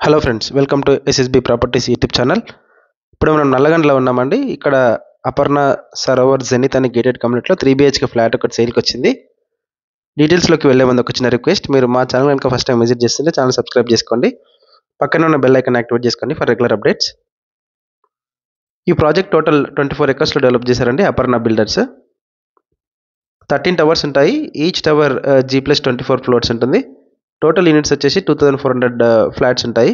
Hello friends, welcome to SSB properties YouTube channel. ఇప్పుడు మనం నల్లగండ్లో ఉన్నామండి. ఇక్కడ అపర్ణ సరోవర్ జెనిత్ అనే గేటెడ్ కమ్యూనిటీలో 3 BHK ఫ్లాట్ ఒకటి సేల్కి వచ్చింది. డీటెయిల్స్లోకి వెళ్ళే ముందు ఒక చిన్న రిక్వెస్ట్, మీరు మా ఛానల్ కనుక ఫస్ట్ టైం విజిట్ చేస్తుంటే ఛానల్ సబ్స్క్రైబ్ చేసుకోండి, పక్కన ఉన్న బెల్ ఐకాన్ యాక్టివేట్ చేసుకోండి ఫర్ రెగ్యులర్ అప్డేట్స్. ఈ ప్రాజెక్ట్ టోటల్ 24 acres డెవలప్ చేశారండి అపర్ణ బిల్డర్స్. 13 టవర్స్ ఉంటాయి. ఈచ్ టవర్ G+24 ఫ్లోర్స్ ఉంటుంది. టోటల్ యూనిట్స్ వచ్చేసి 2400 ఫ్లాట్స్ ఉంటాయి.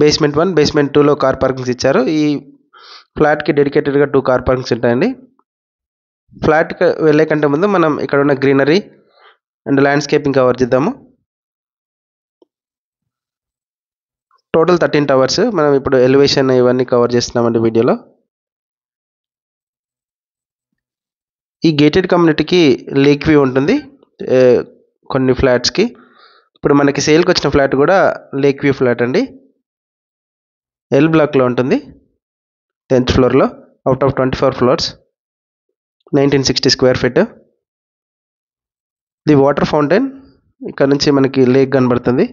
బేస్మెంట్ 1, బేస్మెంట్ 2లో కార్ పార్కింగ్స్ ఇచ్చారు. ఈ ఫ్లాట్కి డెడికేటెడ్గా 2 కార్ పార్కింగ్స్ ఉంటాయండి. ఫ్లాట్కి వెళ్ళే కంటే ముందు మనం ఇక్కడ ఉన్న గ్రీనరీ అండ్ ల్యాండ్స్కేపింగ్ కవర్ చేద్దాము. Total 13 towers. మనం ఇప్పుడు ఎలివేషన్ ఇవన్నీ కవర్ చేస్తున్నామండి వీడియోలో. ఈ గేటెడ్ కమ్యూనిటీకి లేక్ వ్యూ ఉంటుంది కొన్ని ఫ్లాట్స్కి. ఇప్పుడు మనకి సేల్కి వచ్చిన ఫ్లాట్ కూడా లేక్ వ్యూ ఫ్లాట్ అండి. ఎల్ బ్లాక్లో ఉంటుంది, 10th ఫ్లోర్లో, out of 24 floors, 1960 square feet. The water fountain, ఇక్కడ నుంచి మనకి లేక్ కనబడుతుంది.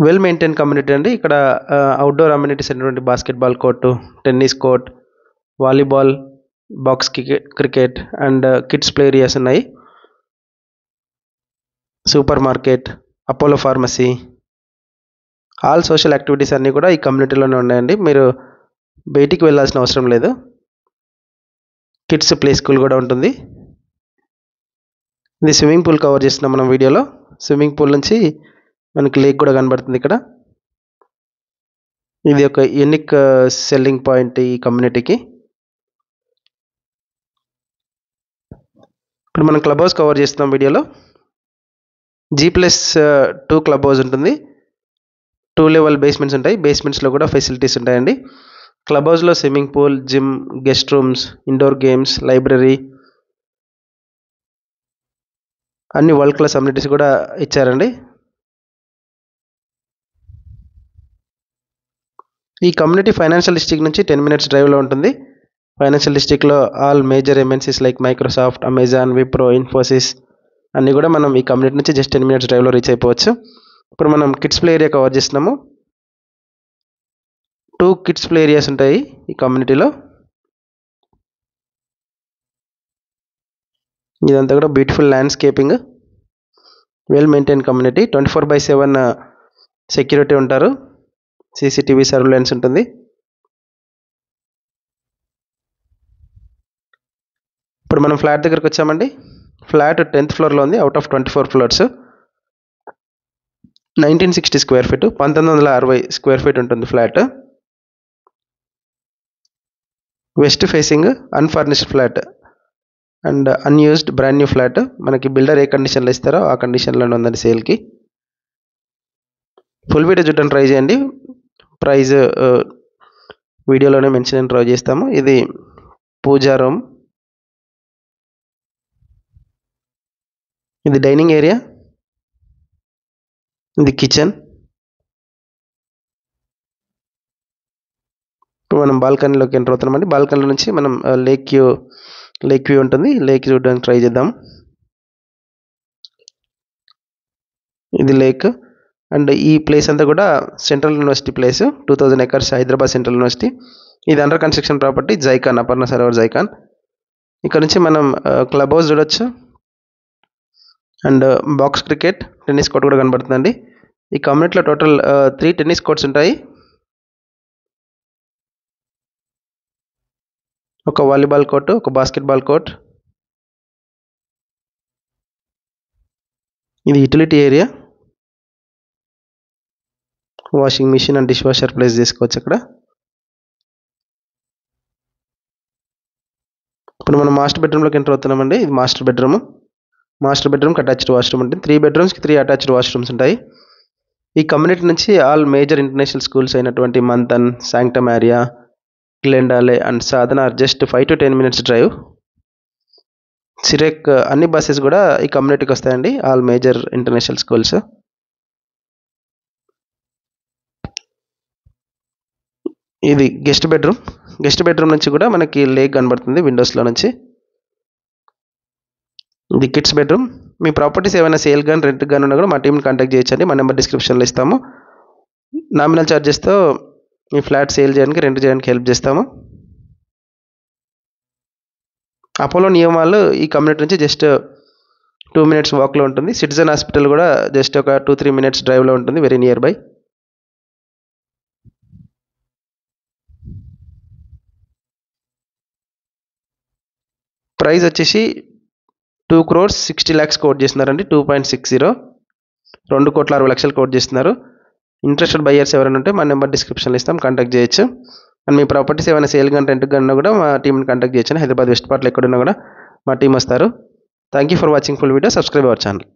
వెల్ మెయింటైన్ కమ్యూనిటీ అండి. ఇక్కడ అవుట్డోర్ అమ్యూనిటీస్ అయినటువంటి basketball court, tennis court, volleyball, box cricket and kids play areas ఉన్నాయి. Supermarket, Apollo pharmacy, all social activities అన్నీ కూడా ఈ కమ్యూనిటీలోనే ఉన్నాయండి. మీరు బయటికి వెళ్ళాల్సిన అవసరం లేదు. కిడ్స్ ప్లే స్కూల్ కూడా ఉంటుంది. ఇది స్విమ్మింగ్ పూల్ కవర్ చేస్తున్నాం మనం వీడియోలో. స్విమ్మింగ్ పూల్ నుంచి మనకి లేక్ కూడా కనబడుతుంది ఇక్కడ. ఇది ఒక యూనిక్ సెల్లింగ్ పాయింట్ ఈ కమ్యూనిటీకి. ఇప్పుడు మనం క్లబ్ హౌస్ కవర్ చేస్తున్నాం వీడియోలో. G+2 క్లబ్ హౌస్ ఉంటుంది. 2 లెవెల్ బేస్మెంట్స్ ఉంటాయి. బేస్మెంట్స్లో కూడా ఫెసిలిటీస్ ఉంటాయండి. క్లబ్ హౌస్లో swimming pool, gym, guest rooms, indoor games, library, అన్ని వరల్డ్ క్లాస్ అమ్యూనిటీస్ కూడా ఇచ్చారండి. ఈ కమ్యూనిటీ ఫైనాన్షియల్ డిస్ట్రిక్ట్ నుంచి 10 minutes డ్రైవ్లో ఉంటుంది. ఫైనాన్షియల్ డిస్ట్రిక్ట్లో all major MNCs like Microsoft, Amazon, Wipro, Infosys అన్నీ కూడా మనం ఈ కమ్యూనిటీ నుంచి జస్ట్ 10 minutes డ్రైవ్లో రీచ్ అయిపోవచ్చు. ఇప్పుడు మనం కిడ్స్ ప్లే ఏరియా కవర్ చేస్తున్నాము. 2 కిడ్స్ ప్లే ఏరియాస్ ఉంటాయి ఈ కమ్యూనిటీలో. ఇదంతా కూడా beautiful landscaping, well maintain community. 24/7 security ఉంటారు. CCTV సర్వేలెన్స్ ఉంటుంది. ఇప్పుడు మనం ఫ్లాట్ దగ్గరకు వచ్చామండి. ఫ్లాట్ 10th ఫ్లోర్లో ఉంది, out of 24 floors, 1960 square feet, 1960 square feet ఉంటుంది flat. West facing, unfurnished flat and unused brand new flat. మనకి బిల్డర్ ఏ కండిషన్లో ఇస్తారో ఆ కండిషన్లోనే ఉందండి సేల్కి. ఫుల్ వీడియో చూడడానికి ట్రై చేయండి. ప్రైజ్ వీడియోలోనే మెన్షన్ ట్రై చేస్తాము. ఇది పూజా రూమ్, ఇది డైనింగ్ ఏరియా, ఇది కిచెన్. ఇప్పుడు మనం బాల్కనీలోకి ఎంటర్ అవుతున్నామండి. బాల్కనీ నుంచి మనం లేక్ వ్యూ ఉంటుంది. లేక్ చూడడానికి ట్రై చేద్దాం. ఇది లేక్ అండ్ ఈ ప్లేస్ అంతా కూడా central university place, 2000 acres Hyderabad central university. ఇది under construction property, Zicon, Aparna Sarovar Zicon. ఇక్కడ నుంచి మనం క్లబ్ హౌస్ చూడొచ్చు and box cricket, tennis court కూడా కనబడుతుందండి. ఈ కమ్యూనిటీలో టోటల్ 3 టెన్నిస్ కోర్ట్స్ ఉంటాయి. ఒక వాలీబాల్ కోర్టు, ఒక బాస్కెట్బాల్ కోర్ట్. ఇది utility area, washing machine and dish washer place చేసుకోవచ్చు అక్కడ. ఇప్పుడు మనం మాస్టర్ బెడ్రూమ్లోకి ఎంటర్ అవుతున్నామండి. ఇది మాస్టర్ బెడ్రూమ్. మాస్టర్ బెడ్రూమ్కి అటాచ్డ్ వాష్రూమ్ ఉంటుంది. 3 bedrooms 3 అటాచ్డ్ వాష్రూమ్స్ ఉంటాయి. ఈ కమ్యూనిటీ నుంచి ఆల్ మేజర్ ఇంటర్నేషనల్ స్కూల్స్ అయినటువంటి Manthan, Sanctum area, Glendale and Sadhana are just 5 to 10 minutes drive. సిరెక్ అన్ని బస్సెస్ కూడా ఈ కమ్యూనిటీకి వస్తాయండి, ఆల్ మేజర్ ఇంటర్నేషనల్ స్కూల్స్. ఇది గెస్ట్ బెడ్రూమ్. గెస్ట్ బెడ్రూమ్ నుంచి కూడా మనకి లేక్ కనబడుతుంది విండోస్లో నుంచి. ఇది కిడ్స్ బెడ్రూమ్. మీ ప్రాపర్టీస్ ఏమైనా సేల్ కానీ రెంట్ కానీ ఉన్నా కూడా మా టీంని కాంటాక్ట్ చేయొచ్చండి. మా నెంబర్ డిస్క్రిప్షన్లో ఇస్తాము. నామినల్ ఛార్జెస్తో మీ ఫ్లాట్ సేల్ చేయడానికి రెంట్ చేయడానికి హెల్ప్ చేస్తాము. అపోలో నియమాలు ఈ కమ్యూనిటీ నుంచి జస్ట్ 2 minutes వాక్లో ఉంటుంది. సిటిజన్ హాస్పిటల్ కూడా జస్ట్ ఒక 2-3 minutes డ్రైవ్లో ఉంటుంది, వెరీ నియర్ బై. ప్రైస్ వచ్చేసి 2,60,00,000 కోట్ చేస్తున్నారండి. 2.60, 2,60,00,000 కోట్ చేస్తున్నారు. ఇంట్రెస్టెడ్ బయ్యర్స్ ఎవరైనా ఉంటే మా నెంబర్ డిస్క్రిప్షన్లో ఇస్తాం, కాంటాక్ట్ చేయొచ్చు. అండ్ మీ ప్రాపర్టీస్ ఏమైనా సేల్ కానీ రెంట్ కానీ ఉన్నా కూడా మా టీంని కాంటాక్ట్ చేయొచ్చు. హైదరాబాద్ వెస్ట్ పార్ట్లో ఎక్కడున్నా కూడా మా టీం వస్తారు. Thank you for watching full video. Subscribe our channel.